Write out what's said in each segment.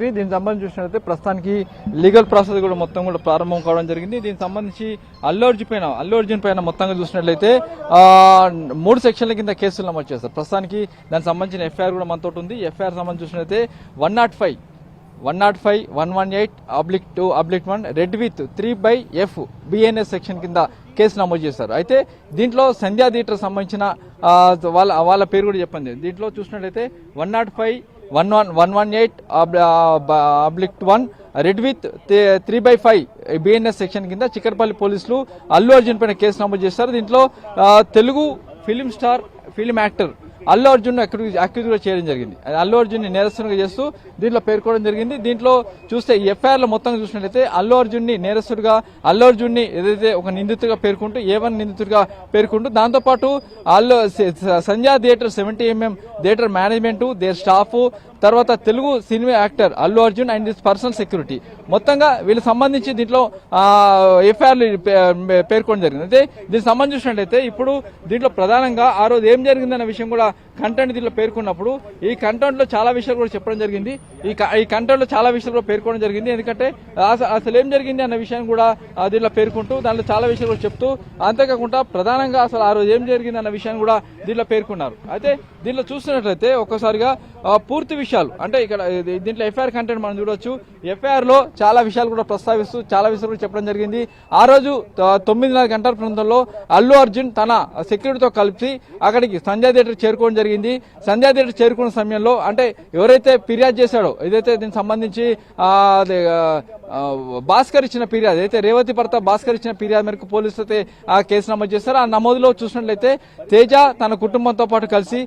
దీనికి సంబంధించి చూసినట్లయితే ప్రస్తుతానికి లీగల్ ప్రాసెస్ కూడా మొత్తం కూడా ప్రారంభం కావడం జరిగింది. దీనికి సంబంధించి అల్లు అర్జున్ పైన మొత్తంగా చూసినట్లయితే 3 సెక్షన్ల కింద కేసులు నమోదు చేస్తారు. ప్రస్తుతానికి దానికి సంబంధించిన ఎఫ్ఐఆర్ కూడా మనతో ఉంది. ఎఫ్ఐఆర్ సంబంధించి చూసినట్లయితే 105, 105/118/2/1 red with 3/F BNS section కింద కేసు నమోదు చేశారు. అయితే దీంట్లో సంధ్యా థియేటర్ సంబంధించిన వాళ్ళ పేరు కూడా చెప్పండి. దీంట్లో చూసినట్లయితే 105/118/1 రెడ్ విత్ 3/5 బిఎన్ఎస్ సెక్షన్ కింద చిక్కడపల్లి పోలీసులు అల్లు అర్జున్ పైన కేసు నమోదు చేశారు. దీంట్లో Telugu film actor Allu Arjun accuse కూడా చేయడం జరిగింది. అల్లు అర్జున్ ని నేరస్తునిగా చేస్తూ దీంట్లో పేర్కోవడం జరిగింది. దీంట్లో చూస్తే ఎఫ్ఐఆర్ లో మొత్తం చూసినట్లయితే అల్లు అర్జున్ ని నేరస్తుడిగా, అల్లు అర్జున్ ని ఏదైతే ఒక నిందితుడిగా పేర్కొంటూ A1 నిందితుడిగా పేర్కొంటూ దాంతోపాటు Sandhya theatre 70mm theatre management, their staff, తర్వాత Telugu cinema actor Allu Arjun and his personal security మొత్తంగా వీళ్ళకి సంబంధించి దీంట్లో ఎఫ్ఐఆర్ పేర్కొనడం జరిగింది. అయితే దీనికి సంబంధించినట్లయితే ఇప్పుడు దీంట్లో ప్రధానంగా ఆ రోజు ఏం జరిగిందన్న విషయం కూడా కంటెంట్ దీంట్లో పేర్కొన్నప్పుడు ఈ కంటెంట్ లో చాలా విషయాలు కూడా చెప్పడం జరిగింది. ఈ కంటెంట్ లో చాలా విషయాలు కూడా పేర్కొనడం జరిగింది. ఎందుకంటే అసలు ఏం జరిగింది అన్న విషయాన్ని కూడా దీంట్లో పేర్కొంటూ దాంట్లో చాలా విషయాలు కూడా చెప్తూ, అంతేకాకుండా ప్రధానంగా అసలు ఆ రోజు ఏం జరిగింది అన్న విషయాన్ని కూడా దీంట్లో పేర్కొన్నారు. అయితే దీంట్లో చూస్తున్నట్లయితే ఒక్కసారిగా పూర్తి విషయాలు అంటే ఇక్కడ దీంట్లో ఎఫ్ఐఆర్ కంటెంట్ మనం చూడొచ్చు. ఎఫ్ఐఆర్ లో చాలా విషయాలు కూడా ప్రస్తావిస్తూ చాలా విషయాలు కూడా చెప్పడం జరిగింది. ఆ రోజు 9:30 గంటల ప్రాంతంలో అల్లు అర్జున్ తన సెక్యూరిటీతో కలిసి అక్కడికి సంధ్యా థియేటర్ చేరుకోవడం జరిగింది. సంధ్యా థియేటర్ చేరుకున్న సమయంలో అంటే ఎవరైతే ఫిర్యాదు చేశాడో ఏదైతే దీనికి సంబంధించి భాస్కర్ ఇచ్చిన ఫిర్యాదు అయితే రేవతి భర్త భాస్కర్ ఇచ్చిన ఫిర్యాదు మేరకు పోలీసులు అయితే ఆ కేసు నమోదు చేశారు. ఆ నమోదులో చూసినట్లయితే తేజ తన కుటుంబంతో పాటు కలిసి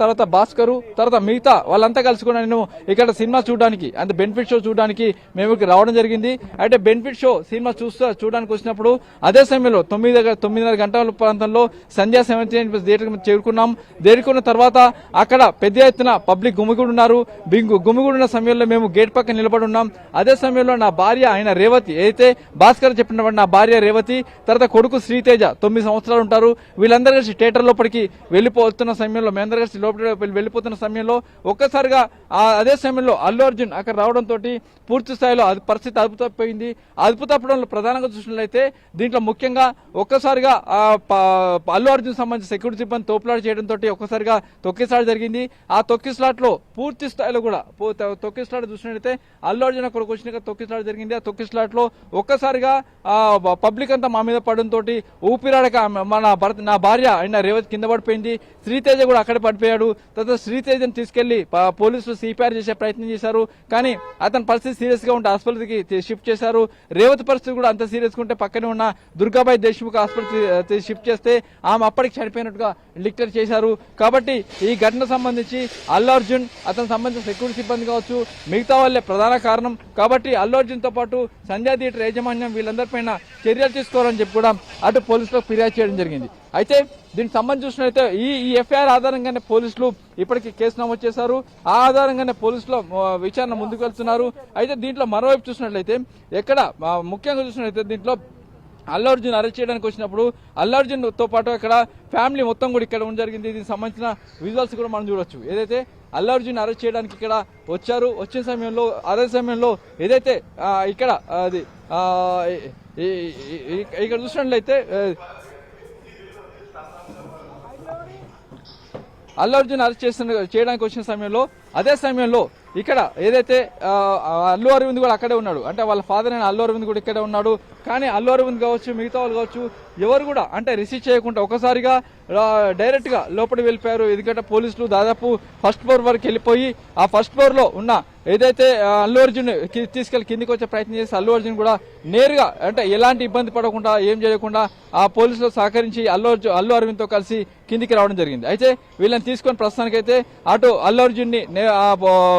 తర్వాత భాస్కర్ తర్వాత మిగతా వాళ్ళంతా కలిసి కూడా నేను ఇక్కడ సినిమా చూడడానికి అంటే బెనిఫిట్ షో చూడడానికి మేము ఇక్కడ రావడం జరిగింది. అయితే బెనిఫిట్ షో సినిమా చూడడానికి వచ్చినప్పుడు అదే సమయంలో 9:30 గంటల ప్రాంతంలో సంధ్యా 70 థియేటర్ చేరుకున్న తర్వాత అక్కడ పెద్ద ఎత్తున పబ్లిక్ గుమిగూడున్నారు. గుమిగూడిన సమయంలో మేము గేట్ పక్కన నిలబడి ఉన్నాం. అదే సమయంలో నా భార్య అయిన రేవతి అయితే భాస్కర్ చెప్పినప్పుడు నా భార్య రేవతి తర్వాత కొడుకు శ్రీతేజ 9 సంవత్సరాలు ఉంటారు. వీళ్ళందరూ కలిసి థియేటర్ లోపలికి వెళ్ళిపోతున్న సమయంలో మేమందరూ కలిసి లోపల వెళ్ళిపోతున్న సమయంలో ఒక్కసారిగా అదే సమయంలో అల్లు అర్జున్ అక్కడ రావడంతో పూర్తి స్థాయిలో పరిస్థితి అదుపు తప్పిపోయింది. అదుపు తప్పడంలో ప్రధానంగా చూసినట్లయితే దీంట్లో ముఖ్యంగా ఒక్కసారిగా అల్లు అర్జున్ సంబంధించి సెక్యూరిటీ సిబ్బంది తోపులాట చేయడంతో ఒక్కసారిగా తొక్కిసలాట జరిగింది. ఆ తొక్కిసలాట్ లో పూర్తి స్థాయిలో కూడా తొక్కిసలాట చూసినట్లయితే అల్లు అర్జున్ అక్కడికి వచ్చినాక తొక్కిసలాట జరిగింది. ఆ తొక్కిసలాట్ లో ఒక్కసారిగా పబ్లిక్ అంతా మా మీద పడడంతో ఊపిరాడక నా భార్య అయిన రేవతి కింద పడిపోయింది. శ్రీతేజ కూడా అక్కడ పడిపోయాడు. తర్వాత శ్రీతేజను తీసుకెళ్లి పోలీసులు సిపిఆర్ చేసే ప్రయత్నం చేశారు. కానీ అతని పరిస్థితి సీరియస్ గా ఉంటే ఆసుపత్రికి షిఫ్ట్ చేశారు. రేవతి పరిస్థితి కూడా అంత సీరియస్ గా ఉంటే పక్కనే ఉన్న దుర్గాబాయి దేశ్ముఖ్ ఆసుపత్రికి షిఫ్ట్ చేస్తే ఆమె అప్పటికి చనిపోయినట్టుగా డిక్లేర్ చేశారు. కాబట్టి ఈ ఘటన సంబంధించి అల్లు అర్జున్ అతనికి సంబంధించిన సెక్యూరిటీ సిబ్బంది కావచ్చు మిగతా వాళ్ళే ప్రధాన కారణం. కాబట్టి అల్లు అర్జున్ తో పాటు సంధ్యా థియేటర్ యాజమాన్యం వీళ్ళందరిపైన చర్యలు తీసుకోవాలని చెప్పి కూడా అటు పోలీసులకు ఫిర్యాదు చేయడం జరిగింది. అయితే దీనికి సంబంధించి చూసినట్లయితే ఈ ఎఫ్ఐఆర్ ఆధారంగానే పోలీసులు ఇప్పటికీ కేసు నమోదు చేశారు. ఆ ఆధారంగానే పోలీసులు విచారణ ముందుకు వెళ్తున్నారు. అయితే దీంట్లో మరోవైపు చూసినట్లయితే ఎక్కడ ముఖ్యంగా చూసినట్లయితే దీంట్లో అల్లు అర్జున్ అరెస్ట్ చేయడానికి వచ్చినప్పుడు అల్లు అర్జున్ తో పాటు ఇక్కడ ఫ్యామిలీ మొత్తం కూడా ఇక్కడ ఉండడం జరిగింది. దీనికి సంబంధించిన విజువల్స్ కూడా మనం చూడొచ్చు. ఏదైతే అల్లు అర్జున్ అరెస్ట్ చేయడానికి ఇక్కడ వచ్చారు, వచ్చిన సమయంలో అదే సమయంలో ఏదైతే ఇక్కడ అది ఇక్కడ చూసినట్లయితే అల్లు అర్జున్ అరెస్ట్ చేయడానికి వచ్చిన సమయంలో అదే సమయంలో ఇక్కడ ఏదైతే అల్లు అరవింద్ కూడా అక్కడే ఉన్నాడు. అంటే వాళ్ళ ఫాదర్ అయిన అల్లు అరవింద్ కూడా ఇక్కడే ఉన్నాడు. కానీ అల్లు అరవింద్ కావచ్చు మిగతా వాళ్ళు కావచ్చు ఎవరు కూడా అంటే రిసీవ్ చేయకుండా ఒకసారిగా డైరెక్ట్ గా లోపలికి వెళ్ళిపోయారు. ఎందుకంటే పోలీసులు దాదాపు ఫస్ట్ ఫ్లోర్ వరకు వెళ్ళిపోయి ఆ ఫస్ట్ ఫ్లోర్ లో ఉన్న ఏదైతే అల్లు అర్జున్ తీసుకెళ్లి కిందికి వచ్చే ప్రయత్నం చేసి అల్లు అర్జున్ కూడా నేరుగా అంటే ఎలాంటి ఇబ్బంది పడకుండా ఏం చేయకుండా ఆ పోలీసులు సహకరించి అల్లు అరవింద్ తో కలిసి కిందికి రావడం జరిగింది. అయితే వీళ్ళని తీసుకొని ప్రస్తుతానికైతే అటు అల్లు అర్జున్ ని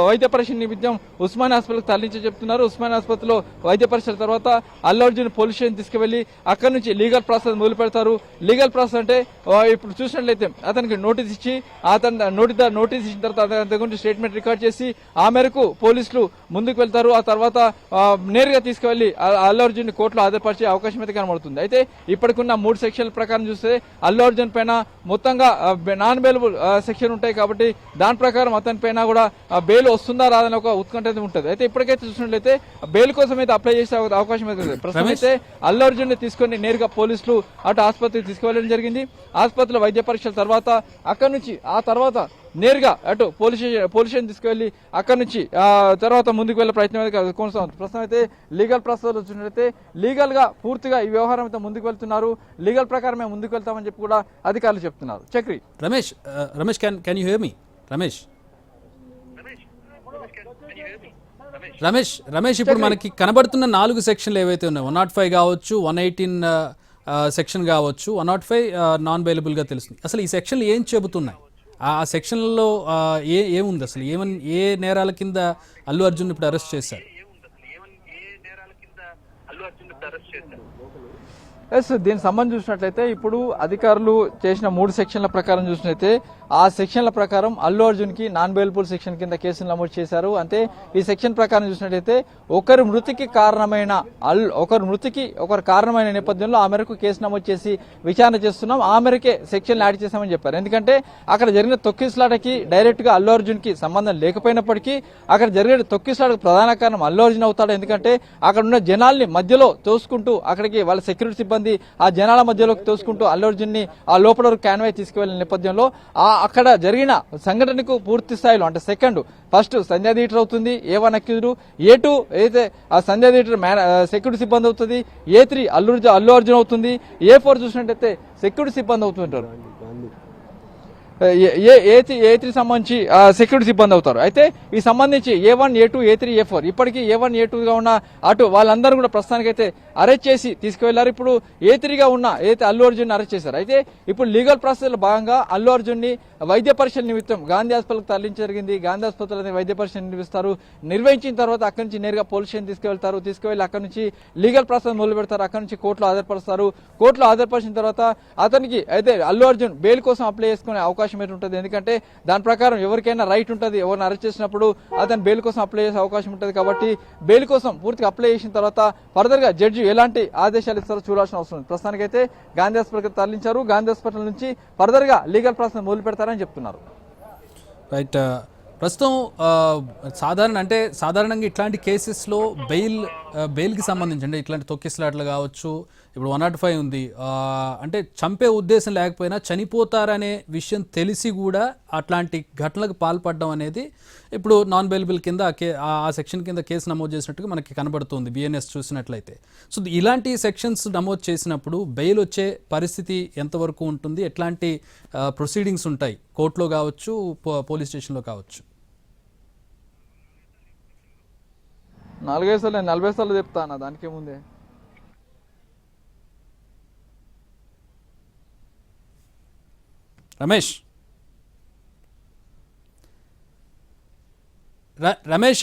వైద్య వైద్య పరీక్ష నిమిత్తం ఉస్మానియా హాస్పిటల్కి తరలించి చెప్తున్నారు. ఉస్మానియా ఆసుపత్రిలో వైద్య పరీక్షల తర్వాత అల్లు అర్జున్ పోలీస్ స్టేషన్ తీసుకువెళ్లి అక్కడి నుంచి లీగల్ ప్రాసెస్ మొదలు పెడతారు. లీగల్ ప్రాసెస్ అంటే ఇప్పుడు చూసినట్లయితే అతనికి నోటీస్ ఇచ్చి నోటీస్ ఇచ్చిన తర్వాత అతని గురించి స్టేట్మెంట్ రికార్డ్ చేసి ఆ మేరకు పోలీసులు ముందుకు వెళ్తారు. ఆ తర్వాత నేరుగా తీసుకువెళ్లి అల్లు అర్జున్ కోర్టులో హాజరుపరిచే అవకాశం అయితే కనబడుతుంది. అయితే ఇప్పటికున్న 3 సెక్షన్ల ప్రకారం చూస్తే అల్లు అర్జున్ పైన మొత్తంగా నాన్ బెయిలబుల్ సెక్షన్ ఉంటాయి కాబట్టి దాని ప్రకారం అతని పైన కూడా బెయిల్ వస్తుందా రాదని ఒక ఉత్కంఠ ఉంటుంది. అయితే ఇప్పటికైతే చూసినట్లయితే బెయిల్ కోసం అయితే అప్లై చేసే అవకాశం అయితే ప్రస్తుతం అయితే అల్లు అర్జున్ ని తీసుకొని నేరుగా పోలీసులు అటు ఆసుపత్రికి తీసుకువెళ్ళడం జరిగింది. ఆసుపత్రిలో వైద్య పరీక్షల తర్వాత అక్కడి నుంచి ఆ తర్వాత నేరుగా అటు పోలీస్ స్టేషన్ తీసుకువెళ్లి అక్కడి నుంచి తర్వాత ముందుకు వెళ్లే ప్రయత్నం అయితే కొనసాగుతుంది. ప్రస్తుతం అయితే లీగల్ ప్రాసెస్ వచ్చినట్లయితే లీగల్ గా పూర్తిగా ఈ వ్యవహారం అయితే ముందుకు వెళ్తున్నారు. లీగల్ ప్రకారమే ముందుకు వెళ్తామని చెప్పి కూడా అధికారులు చెప్తున్నారు. Chakri Ramesh can you hear me? Ramesh ఇప్పుడు మనకి కనబడుతున్న 4 సెక్షన్లు ఏవైతే ఉన్నాయో 105 కావచ్చు, 118 సెక్షన్ కావచ్చు, 105 నాన్ బెయిలబుల్ గా తెలుస్తుంది. అసలు ఈ సెక్షన్లు ఏం చెబుతున్నాయి? ఆ సెక్షన్లలో ఏముంది అసలు? ఏ నేరాల కింద అల్లు అర్జున్ ఇప్పుడు అరెస్ట్ చేశారు? దీనికి సంబంధించి చూసినట్లయితే ఇప్పుడు అధికారులు చేసిన 3 సెక్షన్ల ప్రకారం చూసినట్లయితే ఆ సెక్షన్ల ప్రకారం అల్లు అర్జున్ కి నాన్ బెయిలబుల్ సెక్షన్ కింద కేసులు నమోదు చేశారు. అంటే ఈ సెక్షన్ ప్రకారం చూసినట్లయితే ఒకరి మృతికి కారణమైన నేపథ్యంలో ఆ మేరకు కేసు నమోదు చేసి విచారణ చేస్తున్నాం. ఆ మేరకే సెక్షన్లు యాడ్ చేశామని చెప్పారు. ఎందుకంటే అక్కడ జరిగిన తొక్కిసలాటకి డైరెక్ట్ గా అల్లు అర్జున్ కి సంబంధం లేకపోయినప్పటికీ అక్కడ జరిగిన తొక్కిసలాటకు ప్రధాన కారణం అల్లు అర్జున్ అవుతాడు. ఎందుకంటే అక్కడ ఉన్న జనాల్ని మధ్యలో తోసుకుంటూ అక్కడికి వాళ్ళ సెక్యూరిటీ సిబ్బంది ఆ జనాల మధ్యలోకి తోసుకుంటూ అల్లు అర్జున్ ని ఆ లోపల వరకు క్యాన్వై తీసుకువెళ్లిన నేపథ్యంలో అక్కడ జరిగిన సంఘటనకు పూర్తి స్థాయిలో అంటే ఫస్ట్ సంధ్యా థియేటర్ అవుతుంది A1 అక్యూజ్డ్, A2 అయితే ఆ సంధ్యా థియేటర్ సెక్యూరిటీ సిబ్బంది అవుతుంది, A3 అల్లు అర్జున్ అవుతుంది, A4 చూసినట్టయితే సెక్యూరిటీ సిబ్బంది అవుతుంటారు. A3 సంబంధించి సెక్యూరిటీ సిబ్బంది అవుతారు. అయితే ఈ సంబంధించి A1, A2, A3, A4 ఇప్పటికీ A1, A2 గా ఉన్న అటు వాళ్ళందరూ కూడా ప్రస్తుతానికైతే అరెస్ట్ చేసి తీసుకువెళ్లారు. ఇప్పుడు A3 గా ఉన్న అల్లు అర్జున్ అరెస్ట్ చేశారు. అయితే ఇప్పుడు లీగల్ ప్రాసెస్ లో భాగంగా అల్లు అర్జున్ ని వైద్య పరీక్షల నిమిత్తం గాంధీ హాస్పిటల్కి తరలించడం జరిగింది. గాంధీ హాస్పిటల్ వైద్య పరీక్షలు నిర్వహిస్తారు. నిర్వహించిన తర్వాత అక్కడి నుంచి నేరుగా పోలీస్ స్టేషన్ తీసుకువెళ్లి అక్కడి నుంచి లీగల్ ప్రాసెస్ మొదలు పెడతారు. అక్కడి నుంచి కోర్టులో హాజరుపరుస్తారు. కోర్టులో హాజరుపరిచిన తర్వాత అతనికి అయితే అల్లు అర్జున్ బెయిల్ కోసం అప్లై చేసుకునే అవకాశం ఉంటుంది. ఎందుకంటే దాని ప్రకారం ఎవరికైనా రైట్ ఉంటుంది, ఎవరిని అరెస్ట్ చేసినప్పుడు అతను బెయిల్ కోసం అప్లై చేసే అవకాశం ఉంటుంది. కాబట్టి బెయిల్ కోసం పూర్తిగా అప్లై చేసిన తర్వాత ఫర్దర్ గా జడ్జి ఎలాంటి ఆదేశాలు ఇస్తారో చూడాల్సిన అవసరం ఉంది. ప్రస్తుతానికైతే గాంధీ హాస్పిటల్కి తరలించారు. గాంధీ హాస్పిటల్ నుంచి ఫర్దర్ గా లీగల్ ప్రాసెస్ మొదలు పెడతారని చెప్తున్నారు. రైట్. ప్రస్తుతం సాధారణంగా ఇట్లాంటి కేసెస్లో బెయిల్కి సంబంధించి అంటే ఇట్లాంటి తొక్కిసలాటలు కావచ్చు, ఇప్పుడు 105 ఉంది, అంటే చంపే ఉద్దేశం లేకపోయినా చనిపోతారనే విషయం తెలిసి కూడా అట్లాంటి ఘటనలకు పాల్పడడం అనేది ఇప్పుడు నాన్ బెయిలబుల్ కింద ఆ సెక్షన్ కింద కేసు నమోదు చేసినట్టుగా మనకి కనబడుతుంది BNS చూసినట్లయితే. సో ఇలాంటి సెక్షన్స్ నమోదు చేసినప్పుడు బెయిల్ వచ్చే పరిస్థితి ఎంతవరకు ఉంటుంది? ఎట్లాంటి ప్రొసీడింగ్స్ ఉంటాయి కోర్టులో కావచ్చు, పోలీస్ స్టేషన్లో కావచ్చు? 45 సార్లు 40 సార్లు చెప్తా అన్న, దానికేముంది. రమేష్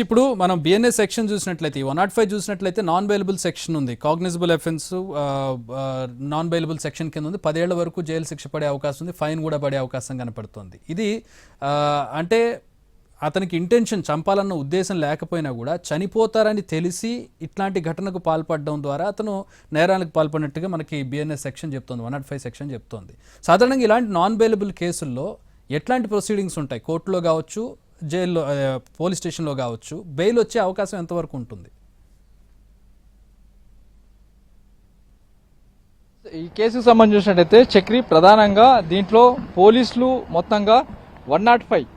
ఇప్పుడు మనం BNS సెక్షన్ చూసినట్లయితే 105 చూసినట్లయితే నాన్ బెయిలబుల్ సెక్షన్ ఉంది. Cognizable offence non bailable section కింద ఉంది. 10 ఏళ్ల వరకు జైలు శిక్ష పడే అవకాశం ఉంది, ఫైన్ కూడా పడే అవకాశం కనపడుతుంది. ఇది అంటే అతనికి ఇంటెన్షన్ చంపాలన్న ఉద్దేశం లేకపోయినా కూడా చనిపోతారని తెలిసి ఇట్లాంటి ఘటనకు పాల్పడడం ద్వారా అతను నేరానికి పాల్పడినట్టుగా మనకి BNS సెక్షన్ చెప్తోంది, 105 సెక్షన్ చెప్తోంది. సాధారణంగా ఇలాంటి నాన్ బెయిలబుల్ కేసుల్లో ఎట్లాంటి ప్రొసీడింగ్స్ ఉంటాయి? కోర్టులో కావచ్చు, జైల్లో పోలీస్ స్టేషన్లో కావచ్చు, బెయిల్ వచ్చే అవకాశం ఎంతవరకు ఉంటుంది? ఈ కేసుకు సంబంధించినట్టయితే చక్రి ప్రధానంగా దీంట్లో పోలీసులు మొత్తంగా 105,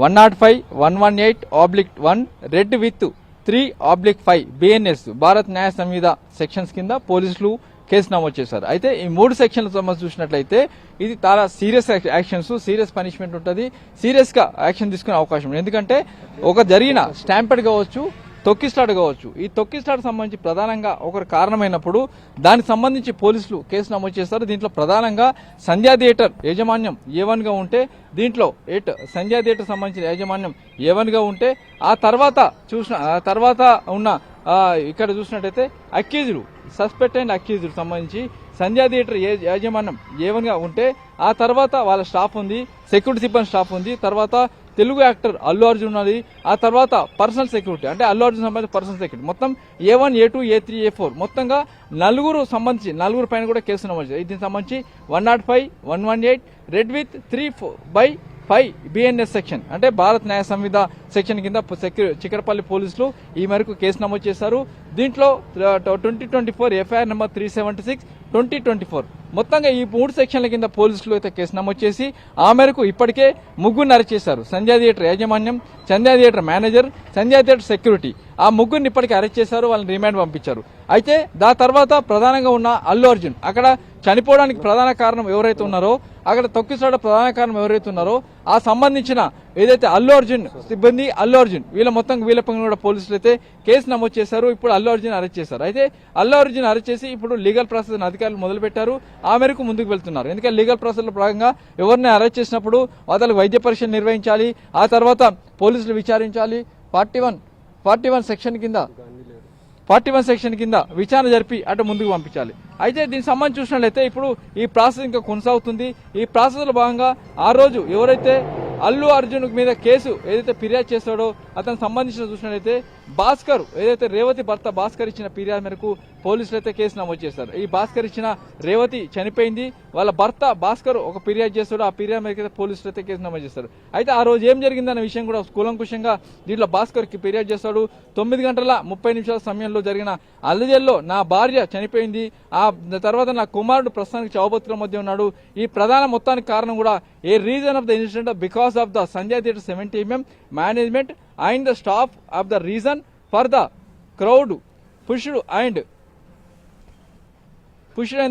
118/1 రెడ్ విత్ 3/5 BNS భారత్ న్యాయ సంహిత సెక్షన్స్ కింద పోలీసులు కేసు నమోదు చేశారు. అయితే ఈ 3 సెక్షన్లకు సంబంధించి చూసినట్లయితే ఇది చాలా సీరియస్ యాక్షన్స్, సీరియస్ పనిష్మెంట్ ఉంటుంది, సీరియస్ గా యాక్షన్ తీసుకునే అవకాశం ఉంది. ఎందుకంటే ఒక జరిగిన స్టాంపెడ్ కావచ్చు, తొక్కిస్లాట్ కావచ్చు. ఈ తొక్కిస్లాట్ సంబంధించి ప్రధానంగా ఒకరు కారణమైనప్పుడు దానికి సంబంధించి పోలీసులు కేసు నమోదు చేస్తారు. దీంట్లో ప్రధానంగా సంధ్యా థియేటర్ యాజమాన్యం A1 గా ఉంటే, దీంట్లో సంధ్యా థియేటర్ సంబంధించిన యాజమాన్యం A1 గా ఉంటే, ఆ తర్వాత ఉన్న ఇక్కడ చూసినట్టయితే అక్యూజ్డ్, సస్పెక్ట్ అండ్ అక్యూజ్డ్ సంబంధించి సంధ్యా థియేటర్ యాజమాన్యం A1 గా ఉంటే, ఆ తర్వాత వాళ్ళ స్టాఫ్ ఉంది, సెక్యూరిటీ సిబ్బంది స్టాఫ్ ఉంది, తర్వాత తెలుగు యాక్టర్ అల్లు అర్జున్ ఉన్నది, ఆ తర్వాత పర్సనల్ సెక్యూరిటీ అంటే అల్లు అర్జున్ సంబంధించి పర్సనల్ సెక్యూరిటీ మొత్తం A1, A2, A3, A4 మొత్తంగా నలుగురు పైన కూడా కేసు నమోదు చేశారు. దీనికి సంబంధించి 105, 118 రెడ్ విత్ 3/5 BNS సెక్షన్ అంటే భారత్ న్యాయ సంహిత సెక్షన్ కింద చిక్కడపల్లి పోలీసులు ఈ మేరకు కేసు నమోదు చేశారు. దీంట్లో 2024 FIR నెంబర్ 376 2024 మొత్తంగా ఈ 3 సెక్షన్ల కింద పోలీసులు అయితే కేసు నమోదు చేసి ఆ మేరకు ఇప్పటికే ముగ్గురిని అరెస్ట్ చేశారు. సంధ్యా థియేటర్ యాజమాన్యం, సంధ్యా థియేటర్ మేనేజర్, సంధ్యా థియేటర్ సెక్యూరిటీ ఆ ముగ్గురిని ఇప్పటికే అరెస్ట్ చేశారు. వాళ్ళని రిమాండ్ పంపించారు. అయితే దాని తర్వాత ప్రధానంగా ఉన్న అల్లు అర్జున్ అక్కడ చనిపోవడానికి ప్రధాన కారణం ఎవరైతే ఉన్నారో, అక్కడ తొక్కిసలాట ప్రధాన కారణం ఎవరైతే ఉన్నారో ఆ సంబంధించిన ఏదైతే అల్లు అర్జున్ సిబ్బంది, అల్లు అర్జున్ వీళ్ళ పైన కూడా పోలీసులు అయితే కేసు నమోదు చేశారు. ఇప్పుడు అల్లు అర్జున్ అరెస్ట్ చేశారు. అయితే అల్లు అర్జున్ అరెస్ట్ చేసి ఇప్పుడు లీగల్ ప్రాసెస్ అధికారులు మొదలుపెట్టారు. ఆ మేరకు ముందుకు వెళ్తున్నారు. ఎందుకంటే లీగల్ ప్రాసెస్ లో భాగంగా ఎవరిని అరెస్ట్ చేసినప్పుడు వాళ్ళకి వైద్య పరీక్షలు నిర్వహించాలి, ఆ తర్వాత పోలీసులు విచారించాలి, 41 సెక్షన్ కింద విచారణ జరిపి అటు ముందుకు పంపించాలి. అయితే దీనికి సంబంధించి చూసినట్లయితే ఇప్పుడు ఈ ప్రాసెస్ ఇంకా కొనసాగుతుంది. ఈ ప్రాసెస్ లో భాగంగా ఆ రోజు ఎవరైతే అల్లు అర్జున్ మీద కేసు ఏదైతే ఫిర్యాదు చేస్తాడో అతనికి సంబంధించిన చూసినట్లయితే భాస్కర్ ఏదైతే రేవతి భర్త భాస్కర్ ఇచ్చిన ఫిర్యాదు మేరకు పోలీసులు అయితే కేసు నమోదు చేశారు. ఈ భాస్కర్ ఇచ్చిన రేవతి చనిపోయింది, వాళ్ళ భర్త భాస్కర్ ఒక ఫిర్యాదు చేస్తాడు, ఆ ఫిర్యాదు మేరకు అయితే పోలీసులు అయితే కేసు నమోదు చేస్తారు. అయితే ఆ రోజు ఏం జరిగిందన్న విషయం కూడా కూలంకుషంగా దీంట్లో భాస్కర్ కి ఫిర్యాదు చేస్తాడు. 9:30 సమయంలో జరిగిన అల్లజల్లో నా భార్య చనిపోయింది, ఆ తర్వాత నా కుమారుడు ప్రస్తుతానికి చావుబతుకుల మధ్య ఉన్నాడు. ఈ ప్రధాన మొత్తానికి కారణం కూడా a reason of the incident because of the Sandhya theatre 70mm management and the staff of the reason for the crowd pushed and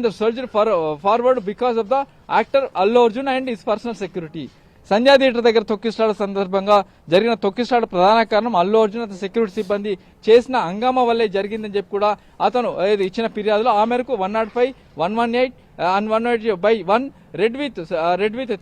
the surgery forward because of the actor Allu Arjun and his personal security. Sandhya theatre దగ్గర తొక్కిసలాట సందర్భంగా జరిగిన తొక్కిసలాట ప్రధాన కారణం అల్లు అర్జున్ అతని security సిబ్బంది చేసిన హంగామా వల్లే జరిగిందని చెప్పి కూడా అతను ఇచ్చిన ఫిర్యాదులో ఆ మేరకు 105, 118 and 118/1 red with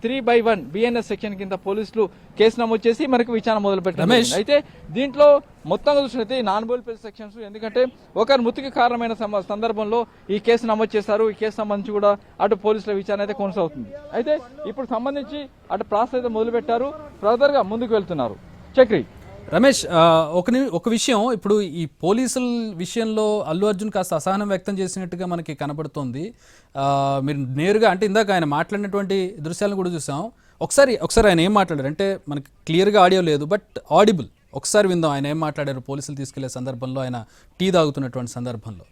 3/1 BNS section కింద పోలీసులు కేసు నమోదు చేసి మనకు విచారణ మొదలు పెట్టారు. అయితే దీంట్లో మొత్తంగా చూసినట్లయితే నాన్ బెయిలబుల్ సెక్షన్స్, ఎందుకంటే ఒకరి మృతికి కారణమైన సందర్భంలో ఈ కేసు నమోదు చేశారు. ఈ కేసు సంబంధించి కూడా అటు పోలీసుల విచారణ అయితే కొనసాగుతుంది. అయితే ఇప్పుడు సంబంధించి అటు ప్రాసెస్ అయితే మొదలు పెట్టారు, ఫర్దర్ గా ముందుకు వెళ్తున్నారు. చక్రి రమేష్, ఒక విషయం, ఇప్పుడు ఈ పోలీసుల విషయంలో అల్లు అర్జున్ కాస్త అసహనం వ్యక్తం చేసినట్టుగా మనకి కనబడుతోంది. మీరు నేరుగా అంటే ఇందాక ఆయన మాట్లాడినటువంటి దృశ్యాలను కూడా చూసాం. ఒకసారి ఆయన ఏం మాట్లాడారు అంటే మనకి క్లియర్గా ఆడియో లేదు, బట్ ఆడిబుల్. ఒకసారి విందాం ఆయన ఏం మాట్లాడారు పోలీసులు తీసుకెళ్లే సందర్భంలో, ఆయన టీ తాగుతున్నటువంటి సందర్భంలో.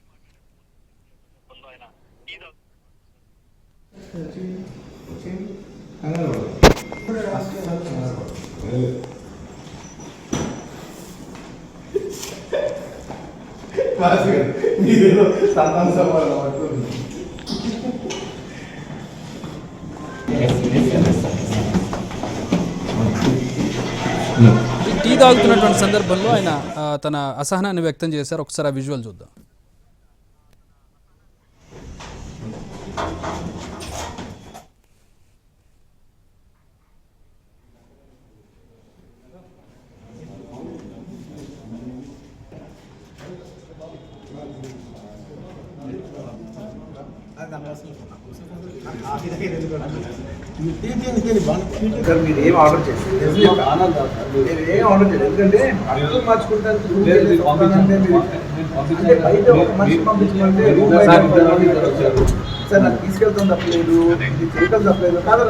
టీ తాగుతున్నటువంటి సందర్భంలో ఆయన తన అసహనాన్ని వ్యక్తం చేశారు. ఒకసారి ఆ విజువల్ చూద్దాం. మీరు ఏం ఆర్డర్ చేస్తారు? ఏం ఆర్డర్ చేయలేదు, ఎందుకంటే అర్థం మార్చుకుంటారు. బయట ఒక మనిషి పంపించమంటే సార్ నాకు తీసుకెళ్తాం తప్పలేదు, చేయటం తప్పలేదు కాదు.